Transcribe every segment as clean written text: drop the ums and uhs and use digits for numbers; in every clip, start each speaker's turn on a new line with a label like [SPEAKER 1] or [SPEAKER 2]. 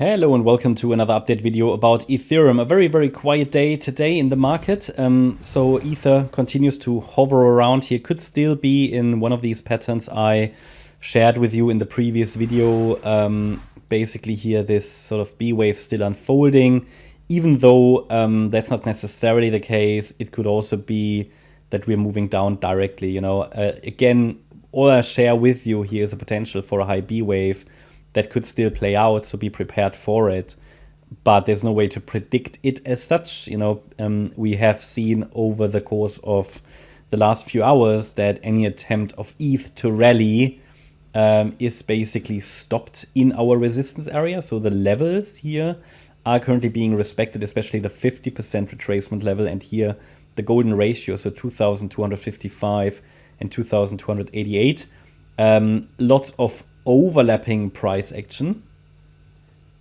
[SPEAKER 1] Hello and welcome to another update video about Ethereum. A very quiet day today in the market. So Ether continues to hover around here. Could still be in one of these patterns I shared with you in the previous video. Basically here this sort of B wave still unfolding. Even though that's not necessarily the case, it could also be that we're moving down directly. Again, all I share with you here is a potential for a high B wave that could still play out, so be prepared for it. But there's no way to predict it as such. We have seen over the course of the last few hours that any attempt of ETH to rally is basically stopped in our resistance area. So the levels here are currently being respected, especially the 50% retracement level, and here the golden ratio, so 2,255 and 2,288. Lots of overlapping price action,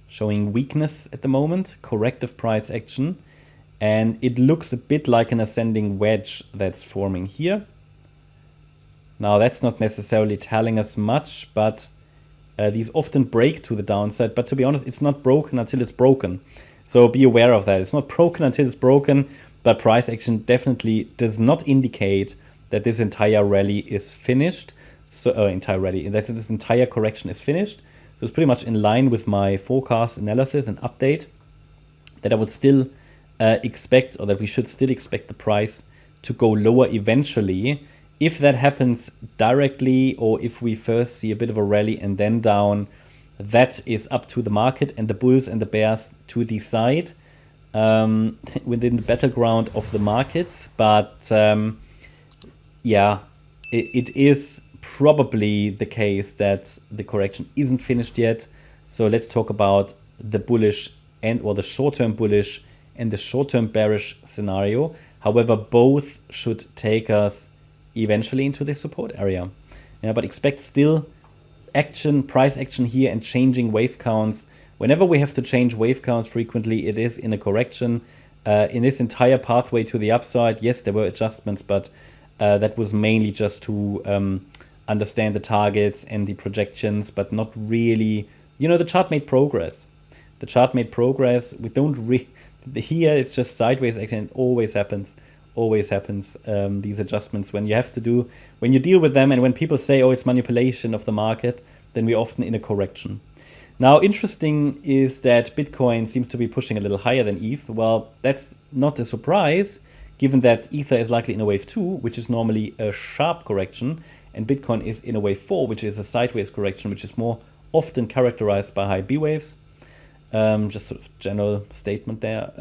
[SPEAKER 1] showing weakness at the moment, corrective price action, and it looks a bit like an ascending wedge that's forming here. Now that's not necessarily telling us much, but these often break to the downside, but to be honest, it's not broken until it's broken. So be aware of that. It's not broken until it's broken, but price action definitely does not indicate that this entire rally is finished. So this entire correction is finished. So it's pretty much in line with my forecast analysis and update that I would still expect, or that we should still expect the price to go lower eventually. If that happens directly, or if we first see a bit of a rally and then down, that is up to the market and the bulls and the bears to decide within the battleground of the markets. But yeah, it is probably the case that the correction isn't finished yet. So let's talk about the bullish or the short-term bullish and the short-term bearish scenario. However, both should take us eventually into the support area. But expect still action, price action here, and changing wave counts. Whenever we have to change wave counts frequently, it is in a correction. In this entire pathway to the upside, yes, there were adjustments, but that was mainly just to understand the targets and the projections, but not really, the chart made progress. The chart made progress. We don't here it's just sideways action. It always happens, these adjustments when you deal with them, and when people say, oh, it's manipulation of the market, then we're often in a correction. Now, interesting is that Bitcoin seems to be pushing a little higher than ETH. Well, that's not a surprise, given that Ether is likely in a wave 2, which is normally a sharp correction, and Bitcoin is in a wave 4, which is a sideways correction, which is more often characterized by high B waves. Just sort of general statement there.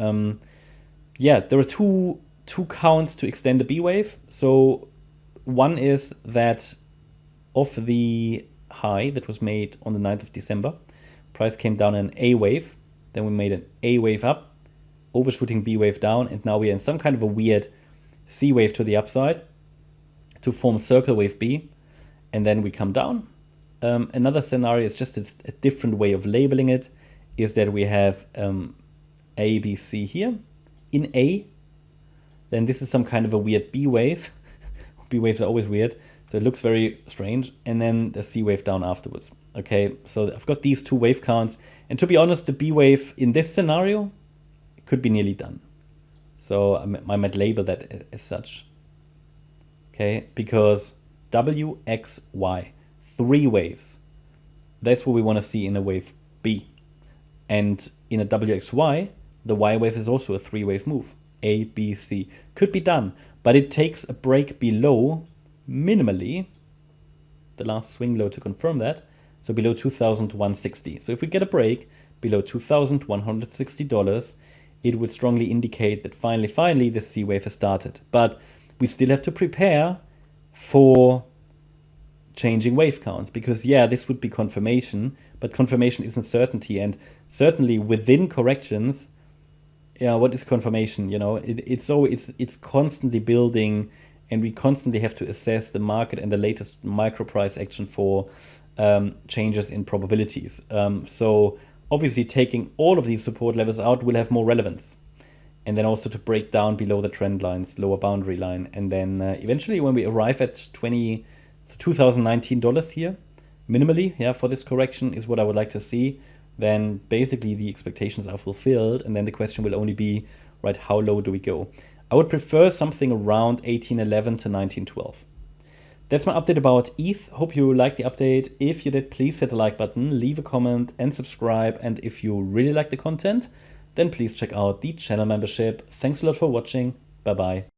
[SPEAKER 1] Yeah, there are two counts to extend a B wave. So one is that of the high that was made on the 9th of December, price came down in an A wave. Then we made an A wave up, overshooting B wave down, and now we are in some kind of a weird C wave to the upside to form circle wave B, and then we come down. Another scenario is just a different way of labeling it, is that we have A, B, C here in A. Then this is some kind of a weird B wave. B waves are always weird, so it looks very strange. And then the C wave down afterwards. Okay, so I've got these two wave counts, and to be honest, the B wave in this scenario could be nearly done. So I might label that as such. Okay, because W, X, Y, 3 waves. That's what we want to see in a wave B. And in a WXY, the Y wave is also a 3-wave move. A, B, C. Could be done, but it takes a break below, minimally, the last swing low to confirm that, so below 2,160. So if we get a break below $2,160, it would strongly indicate that finally the C wave has started. But we still have to prepare for changing wave counts, because this would be confirmation, but confirmation isn't certainty. And certainly within corrections, what is confirmation? It's constantly building, and we constantly have to assess the market and the latest micro price action for changes in probabilities. So obviously taking all of these support levels out will have more relevance. And then also to break down below the trend lines, lower boundary line. And then eventually when we arrive at $2019 here, minimally, for this correction is what I would like to see. then basically the expectations are fulfilled, and then the question will only be, right, how low do we go? I would prefer something around 1811 to 1912. That's my update about ETH. Hope you liked the update. If you did, please hit the like button, leave a comment and subscribe. And if you really like the content, then please check out the channel membership. Thanks a lot for watching. Bye bye.